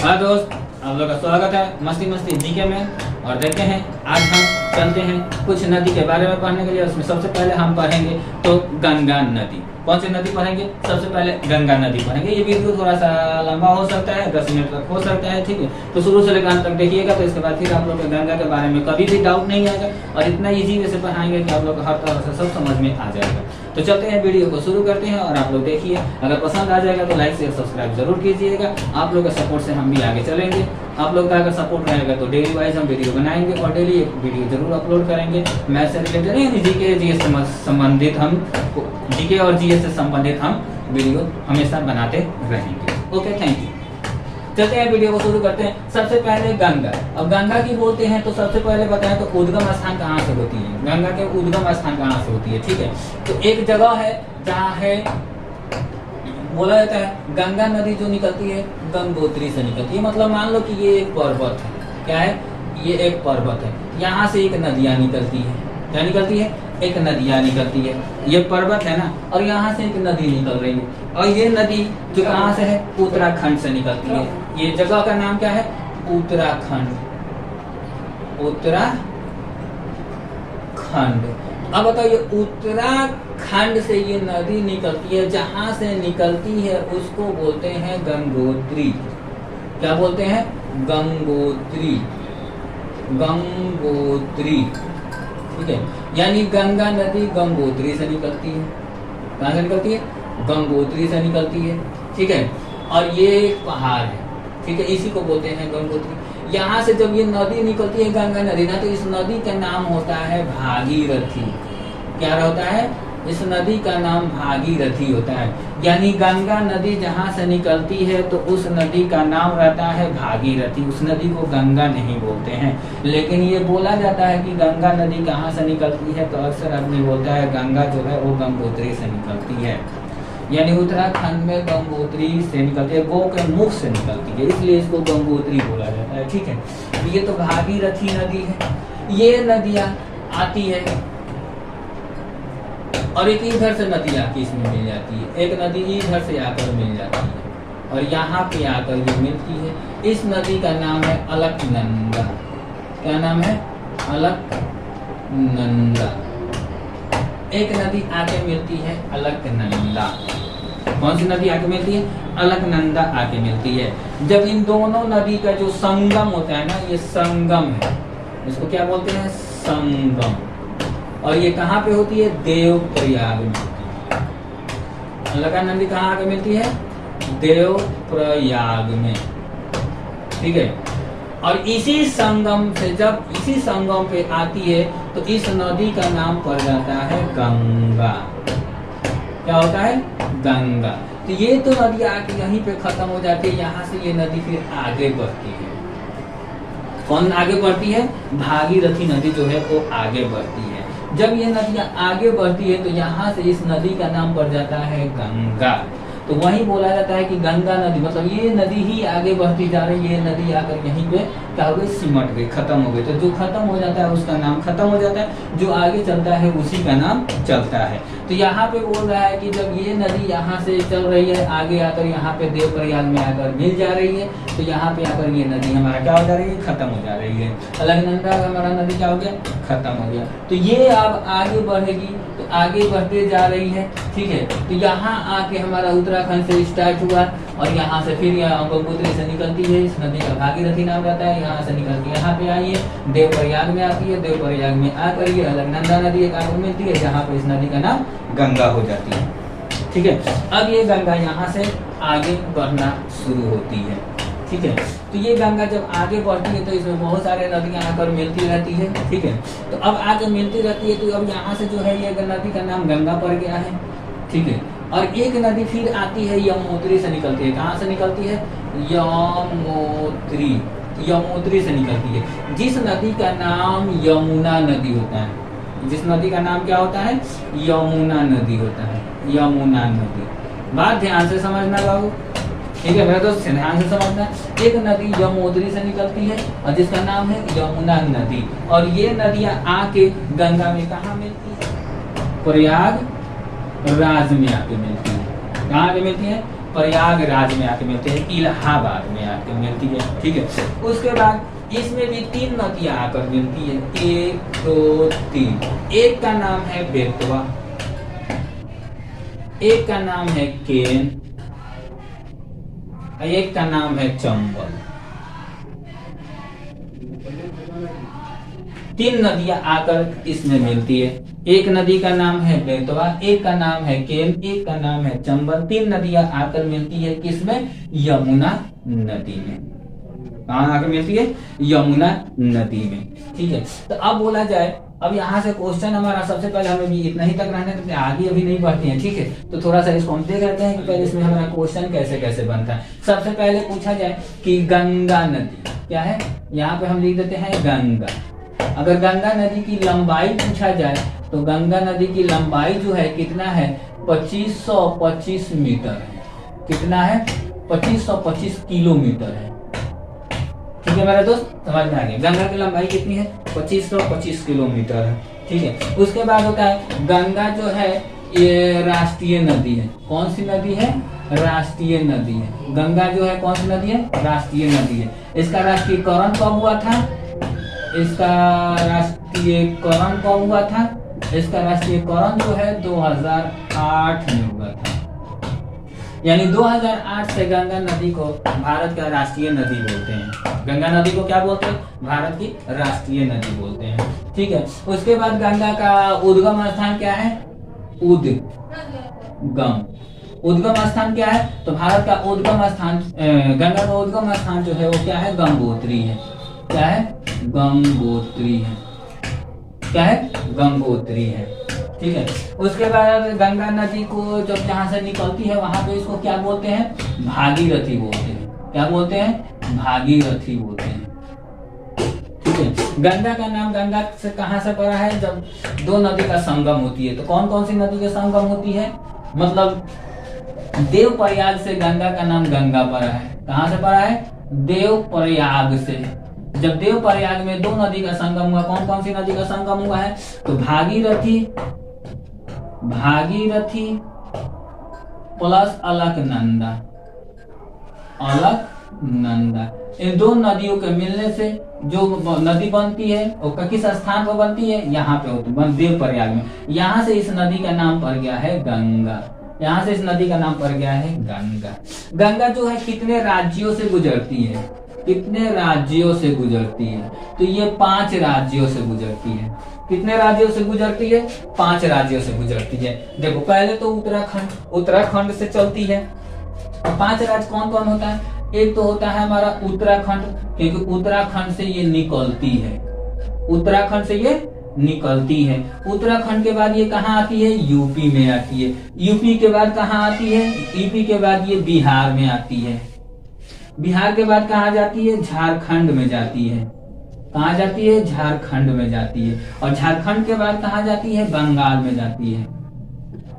हाँ दोस्त, आप लोग का स्वागत है मस्ती मस्ती जीके में। और देखते हैं आज हम चलते हैं कुछ नदी के बारे में पढ़ने के लिए। उसमें सबसे पहले हम पढ़ेंगे तो गंगा नदी। कौन सी नदी पढ़ेंगे? सबसे पहले गंगा नदी पढ़ेंगे। ये वीडियो थोड़ा सा लंबा हो सकता है, 10 मिनट तक हो सकता है, ठीक है। तो शुरू से लेकर अंत तक देखिएगा, तो इसके बाद फिर आप लोग को गंगा के बारे में कभी भी डाउट नहीं आएगा और इतना ईजी वे से पढ़ाएंगे कि आप लोग को हर तरह से सब समझ में आ जाएगा। तो चलते हैं, वीडियो को शुरू करते हैं और आप लोग देखिए। अगर पसंद आ जाएगा तो लाइक शेयर सब्सक्राइब जरूर कीजिएगा। आप लोग के सपोर्ट से हम भी आगे चलेंगे। आप लोग का अगर सपोर्ट रहेगा तो डेली वाइज हम वीडियो बनाएंगे और डेली एक वीडियो जरूर अपलोड करेंगे। मैथ से रिलेटेड जीके जीएस से संबंधित हम जीके और जीएस से संबंधित हम वीडियो हमेशा बनाते रहेंगे। Okay, thank you. चलते हैं, वीडियो को शुरू करते हैं। सबसे पहले गंगा। अब गंगा की बोलते हैं तो सबसे पहले बताएं तो उद्गम स्थान कहाँ से होती है? गंगा के उद्गम स्थान कहाँ से होती है, ठीक है। तो एक जगह है जहाँ है बोला जाता है गंगा नदी जो निकलती है गंगोत्री से निकलती है। मतलब मान लो कि ये एक पर्वत है। क्या है? ये एक पर्वत है। यहाँ से एक नदियाँ निकलती है। क्या निकलती है? एक नदियाँ निकलती है। ये पर्वत है ना, और यहाँ से एक नदी निकल रही है। और ये नदी जो कहाँ से है? उत्तराखंड से निकलती है। ये जगह का नाम क्या है? उत्तराखंड। उत्तराखंड। अब बताइए, उत्तराखंड से ये नदी निकलती है, जहां से निकलती है उसको बोलते हैं गंगोत्री। क्या बोलते हैं? गंगोत्री। गंगोत्री, ठीक है। यानी गंगा नदी गंगोत्री से निकलती है। कहां से निकलती है? गंगोत्री से निकलती है, ठीक है। और ये एक पहाड़ है, ठीक है, इसी को बोलते हैं गंगोत्री। यहाँ से जब ये नदी निकलती है गंगा नदी ना, तो इस नदी का नाम होता है भागीरथी। क्या होता है? इस नदी का नाम भागीरथी होता है। यानी गंगा नदी जहाँ से निकलती है तो उस नदी का नाम रहता है भागीरथी। उस नदी को गंगा नहीं बोलते हैं, लेकिन ये बोला जाता है कि गंगा नदी कहाँ से निकलती है, तो अक्सर आदमी बोलता है गंगा जो है वो गंगोत्री से निकलती है। यानी उत्तराखंड में गंगोत्री से निकलती है, गो के मुख से निकलती है, इसलिए इसको गंगोत्री बोला जाता है, ठीक है। ये तो भागीरथी नदी है। ये नदियाँ आती है और एक इधर से नदी आके इसमें मिल जाती है। एक नदी इधर से आकर मिल जाती है और यहाँ पे आकर ये मिलती है। इस नदी का नाम है अलकनंदा। क्या नाम है? अलकनंदा। एक नदी आके मिलती है अलकनंदा। कौन सी नदी आके मिलती है? अलकनंदा आके मिलती है। जब इन दोनों नदी का जो संगम होता है ना, ये संगम है, इसको क्या बोलते हैं? संगम। और ये कहाँ पे होती है? देवप्रयाग में। अलकनंदा नदी कहाँ आके मिलती है? देवप्रयाग में, ठीक है। और इसी संगम से जब इसी संगम पे आती है तो इस नदी का नाम पड़ जाता है गंगा। क्या होता है? गंगा। तो ये तो नदी आके यहीं पे खत्म हो जाती है। यहाँ से ये नदी फिर आगे बढ़ती है। कौन आगे बढ़ती है? भागीरथी नदी जो है वो आगे बढ़ती है। जब ये नदियाँ आगे बढ़ती है तो यहाँ से इस नदी का नाम पड़ जाता है गंगा। तो वही बोला जाता है कि गंगा नदी, मतलब ये नदी ही आगे बढ़ती जा रही है। ये नदी आकर यहीं पे क्या हो गई? सिमट गई, खत्म हो गई। तो जो खत्म हो जाता है उसका नाम खत्म हो जाता है, जो आगे चलता है उसी का नाम चलता है। तो यहाँ पे बोल रहा है कि जब ये नदी यहाँ से चल रही है, आगे आकर यहाँ पे देवप्रयाग में आकर मिल जा रही है, तो यहाँ पे आकर ये नदी हमारा क्या हो जा रही है? खत्म हो जा रही है। अलकनंदा हमारा नदी क्या हो गया? खत्म हो गया। तो ये अब आगे बढ़ेगी, तो आगे बढ़ते जा रही है, ठीक है। तो यहाँ आके हमारा उत्तराखंड से स्टार्ट हुआ और यहाँ से फिर यहाँ गंगोत्री से निकलती है। इस नदी का भागीरथी नाम रहता है। यहाँ से निकल के यहाँ पे आई है, देवप्रयाग में आती है। देवप्रयाग में आकर ये अलकनंदा नदी एक आगे मिलती है, जहाँ पे इस नदी का नाम गंगा हो जाती है, ठीक है। अब ये गंगा यहाँ से आगे बढ़ना शुरू होती है, ठीक है। तो ये गंगा जब आगे बढ़ती है तो इसमें बहुत सारे नदियाँ आकर मिलती रहती है, ठीक है। तो अब आगे मिलती रहती है, तो अब यहाँ से जो है ये नदी का नाम गंगा पड़ गया है, ठीक है। और एक नदी फिर आती है, यमुनोत्री से निकलती है। कहाँ से निकलती है? यमुनोत्री। यमुनोत्री से निकलती है, जिस नदी का नाम यमुना नदी होता है। जिस नदी का नाम क्या होता है? यमुना नदी होता है। यमुना नदी। बात ध्यान से समझना बाबू, ठीक है मेरे दोस्त, ध्यान से समझना। एक नदी यमुनोत्री से निकलती है और जिसका नाम है यमुना नदी। और ये नदियाँ आके गंगा में कहाँ मिलती है? प्रयाग राज में आके मिलती है। कहाँ आके मिलती है? प्रयागराज में आके मिलते हैं, इलाहाबाद में आके मिलती है। ठीक है, उसके बाद इसमें भी 3 नदियां आकर मिलती है, 1 2 3। एक का नाम है बेतवा, एक का नाम है केन, एक का नाम है चंबल। 3 नदियां आकर इसमें मिलती है। एक नदी का नाम है बेतवा, एक का नाम है केन, एक का नाम है चंबल। 3 नदियां आकर मिलती है किसमें? यमुना नदी में। कहाँ आकर मिलती है? यमुना नदी में। ठीक है, तो अब बोला जाए, अब यहाँ से क्वेश्चन हमारा सबसे पहले हमें भी इतना ही तक रहने देते हैं, आगे अभी नहीं बढ़ते हैं। ठीक है, तो थोड़ा सा इसको हम देख लेते हैं कि पहले इसमें हमारा क्वेश्चन कैसे कैसे बनता है। सबसे पहले पूछा जाए कि गंगा नदी क्या है, यहाँ पे हम लिख देते हैं गंगा। अगर गंगा नदी की लंबाई पूछा जाए तो गंगा नदी की लंबाई जो है कितना है? 2525 मीटर है। कितना है? 2525 किलोमीटर है। ठीक है मेरा दोस्त, समझ में आ गया। गंगा की लंबाई कितनी है? 2525 किलोमीटर है। ठीक है, उसके बाद होता है गंगा जो है ये राष्ट्रीय नदी है। कौन सी नदी है? राष्ट्रीय नदी है। गंगा जो है कौन सी नदी है? राष्ट्रीय नदी है। इसका राष्ट्रीयकरण कब हुआ था? इसका राष्ट्रीयकरण कब हुआ था? इसका राष्ट्रीयकरण जो है 2008 में हुआ था। यानी 2008 से गंगा नदी को भारत का राष्ट्रीय नदी बोलते हैं। गंगा नदी को क्या बोलते हैं? भारत की राष्ट्रीय नदी बोलते हैं। ठीक है, उसके बाद गंगा का उद्गम स्थान क्या है? उद्गम स्थान क्या है? तो भारत का उद्गम स्थान, गंगा का उद्गम स्थान जो है वो क्या है? गंगोत्री है। क्या है? गंगोत्री है। क्या है? गंगोत्री है। ठीक है, उसके बाद गंगा नदी को जब जहां से निकलती है वहां पे इसको क्या बोलते हैं? भागीरथी बोलते हैं। क्या बोलते हैं? भागीरथी बोलते हैं। ठीक है, गंगा का नाम गंगा से कहां से पड़ा है? जब 2 नदी का संगम होती है। तो कौन कौन सी नदी का संगम होती है? मतलब देवप्रयाग से गंगा का नाम गंगा पड़ा है। कहां से पड़ा है? देवप्रयाग से। जब देवप्रयाग में 2 नदी का संगम हुआ, कौन कौन सी नदी का संगम हुआ है? तो भागीरथी प्लस अलकनंदा। इन 2 नदियों के मिलने से जो नदी बनती है वो किस स्थान पर बनती है? यहाँ पे होती है देवप्रयाग में। यहाँ से इस नदी का नाम पड़ गया है गंगा। यहाँ से इस नदी का नाम पड़ गया है गंगा। गंगा जो है कितने राज्यों से गुजरती है? कितने राज्यों से गुजरती है? तो ये 5 राज्यों से गुजरती है। कितने राज्यों से गुजरती है? 5 राज्यों से गुजरती है। देखो, पहले तो उत्तराखंड से चलती है। और 5 राज्य कौन कौन होता है? एक तो होता है हमारा उत्तराखंड, क्योंकि उत्तराखंड से ये निकलती है। उत्तराखंड से ये निकलती है। उत्तराखंड के बाद ये कहाँ आती है? यूपी में आती है। यूपी के बाद कहाँ आती है? यूपी के बाद ये बिहार में आती है। बिहार के बाद कहाँ जाती है? झारखंड में जाती है। कहाँ जाती है? झारखंड में जाती है। और झारखंड के बाद कहाँ जाती है? बंगाल में जाती है।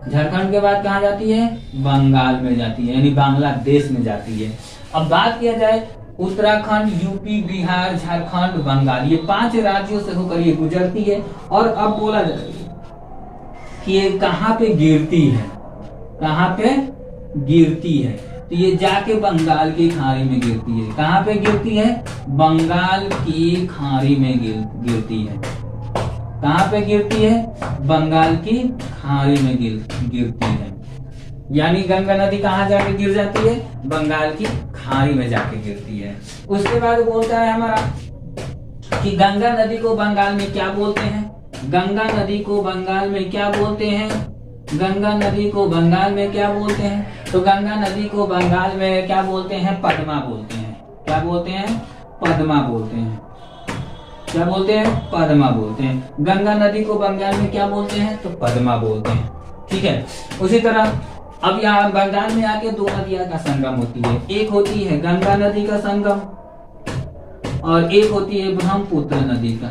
झारखंड के बाद कहाँ जाती है? बंगाल में जाती है, यानी बांग्लादेश में जाती है। अब बात किया जाए उत्तराखंड, यूपी, बिहार, झारखंड, बंगाल, ये 5 राज्यों से होकर ये गुजरती है। और अब बोला जाए कि ये कहाँ पे गिरती है? कहाँ पे गिरती है? तो ये जाके बंगाल की खाड़ी में गिरती है। कहाँ पे गिरती है? बंगाल की खाड़ी में गिरती है। कहाँ पे गिरती है? बंगाल की खाड़ी में गिरती है। यानी गंगा नदी कहाँ जाके गिर जाती है? बंगाल की खाड़ी में जाके गिरती है। उसके बाद बोलता है हमारा कि गंगा नदी को बंगाल में क्या बोलते हैं? गंगा नदी को बंगाल में क्या बोलते हैं? गंगा नदी को बंगाल में क्या बोलते हैं? तो गंगा नदी को बंगाल में क्या बोलते हैं? पद्मा बोलते हैं। क्या बोलते हैं? पद्मा बोलते हैं। क्या बोलते हैं? पद्मा बोलते हैं। गंगा नदी को बंगाल में क्या बोलते हैं? तो पद्मा बोलते हैं। ठीक है, उसी तरह अब यहाँ बंगाल में आके 2 नदियां का संगम होती है। एक होती है गंगा नदी का संगम और एक होती है ब्रह्मपुत्र नदी का।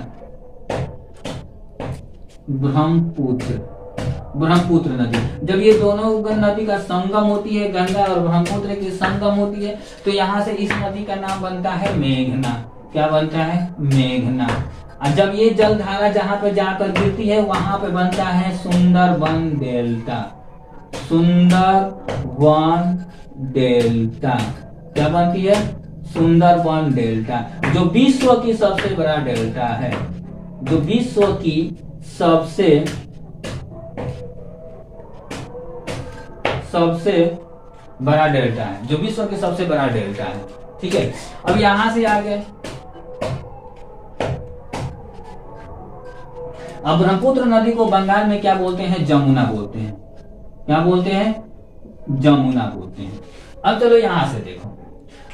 ब्रह्मपुत्र नदी, जब ये दोनों नदी का संगम होती है, गंगा और ब्रह्मपुत्र की संगम होती है, तो यहाँ से इस नदी का नाम बनता है मेघना। क्या बनता है? मेघना। और जब ये जलधारा जहाँ पे जाकर गिरती है वहां पे बनता है सुंदरबन डेल्टा। सुंदरबन डेल्टा। क्या बनती है? सुंदरबन डेल्टा, जो विश्व की सबसे बड़ा डेल्टा है, जो विश्व की सबसे बड़ा डेल्टा है, जो विश्व के सबसे बड़ा डेल्टा है। ठीक है, अब यहां से आ गए, अब ब्रह्मपुत्र नदी को बंगाल में क्या बोलते हैं? जमुना बोलते हैं। क्या बोलते हैं? जमुना बोलते हैं। अब चलो यहां से देखो,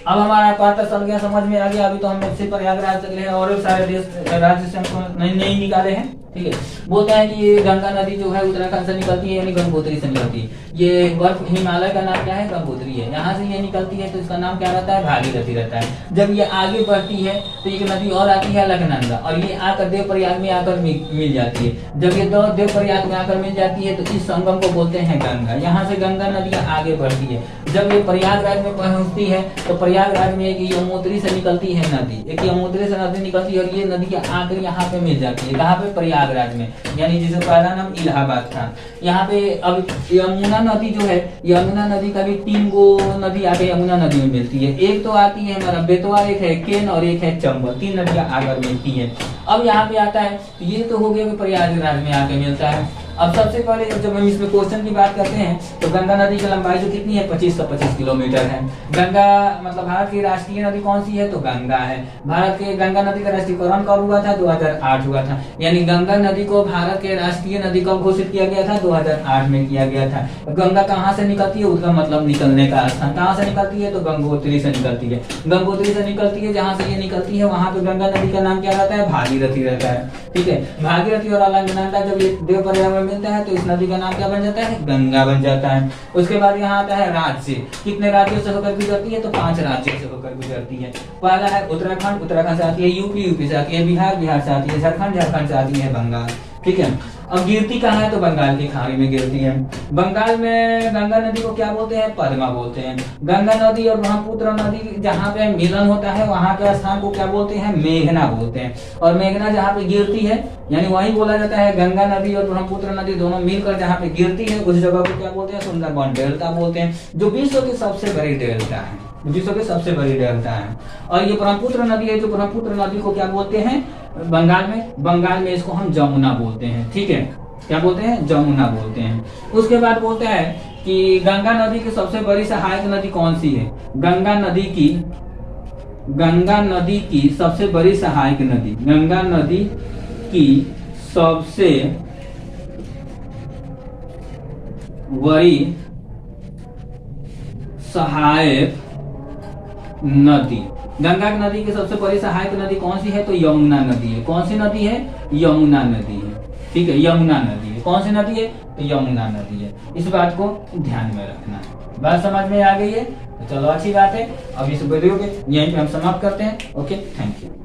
अब हमारा पता चल गया, समझ में आ गया। अभी तो हम सिर्फ प्रयागराज चले हैं और सारे देश राज्य से हमको नहीं निकाले हैं। ठीक है, बोलते हैं कि ये गंगा नदी जो है उत्तराखंड से निकलती है, यानी गंगोत्री से निकलती है। ये बर्फ हिमालय का नाम क्या है? गंगोत्री है। यहाँ से ये निकलती है तो इसका नाम क्या रहता है? भागीरथी रहता है। जब ये आगे बढ़ती है तो एक नदी और आती है अलकनंदा, और ये आकर देवप्रयाग में आकर मिल जाती है। जब ये देवप्रयाग में आकर मिल जाती है तो इस संगम को बोलते हैं गंगा। यहाँ से गंगा नदी आगे बढ़ती है, जब ये प्रयागराज में पहुंचती है तो प्रयागराज में एक यमुनोत्री से निकलती है नदी, एक यमुनोत्री से नदी निकलती है और ये नदी आकर यहाँ पे मिल जाती है। कहाँ पे? प्रयागराज में, यानी जिसे पहला नाम इलाहाबाद था। यहाँ पे अब यमुना नदी जो है, यमुना नदी का भी 3 गो नदी आगे यमुना नदी में मिलती है। एक तो आती है हमारा बेतवा, एक है केन और एक है चंबल, 3 नदियां आकर मिलती है। अब यहाँ पे आता है, ये तो हो गया प्रयागराज में आके मिलता है। अब सबसे पहले जब हम इसमें क्वेश्चन की बात करते हैं तो गंगा नदी की लंबाई जो कितनी है? 2525 किलोमीटर है। गंगा मतलब भारत की राष्ट्रीय नदी कौन सी है? तो गंगा है। भारत के गंगा नदी का राष्ट्रीयकरण कब हुआ था? 2008 हुआ था। यानी गंगा नदी को भारत के राष्ट्रीय नदी कब घोषित किया गया था? 2008 में किया गया था। गंगा कहाँ से निकलती है? उसका मतलब निकलने का स्थान कहाँ से निकलती है? तो गंगोत्री से निकलती है। गंगोत्री से निकलती है, जहाँ से ये निकलती है वहां पे गंगा नदी का नाम क्या रहता है? भागीरथी रहता है। ठीक है, भागीरथी और अलकनंदा जब ये देवप्रयाग में मिलता है तो इस नदी का नाम क्या बन जाता है? गंगा बन जाता है। उसके बाद यहाँ आता है राज्य, कितने राज्यों से होकर गुजरती है? तो 5 राज्यों से होकर गुजरती है। पहला है उत्तराखंड, उत्तराखंड से आती है यूपी, यूपी से आती है बिहार, बिहार से आती है झारखंड, झारखंड से आती है बंगाल। ठीक है, अब गिरती कहाँ है? तो बंगाल की खाड़ी में गिरती है। बंगाल में गंगा नदी को क्या बोलते हैं? पद्मा बोलते हैं। गंगा नदी और ब्रह्मपुत्र नदी जहाँ पे मिलन होता है वहां के स्थान को क्या बोलते हैं? मेघना बोलते हैं। और मेघना जहाँ पे गिरती है, यानी वही बोला जाता है गंगा नदी और ब्रह्मपुत्र नदी दोनों मिलकर जहाँ पे गिरती है उस जगह को क्या बोलते हैं? सुंदरबन डेल्टा बोलते हैं, जो विश्व की सबसे बड़ी डेल्टा है, विश्व की सबसे बड़ी डेल्टा है। और ये ब्रह्मपुत्र नदी है, जो ब्रह्मपुत्र नदी को क्या बोलते हैं? बंगाल में इसको हम जमुना बोलते हैं। ठीक है, क्या बोलते हैं? जमुना बोलते हैं। उसके बाद बोलता है कि गंगा नदी की सबसे बड़ी सहायक नदी कौन सी है? गंगा नदी की सबसे बड़ी सहायक नदी, गंगा नदी की सबसे बड़ी सहायक नदी, गंगा नदी की सबसे बड़ी सहायक नदी कौन सी है? तो यमुना नदी है। कौन सी नदी है? यमुना नदी है। ठीक है, यमुना नदी है। कौन सी नदी है? तो यमुना नदी है। इस बात को ध्यान में रखना। बात समझ में आ गई है? तो चलो अच्छी बात है। अब इस वीडियो के यहीं पे हम समाप्त करते हैं। Okay, thank you.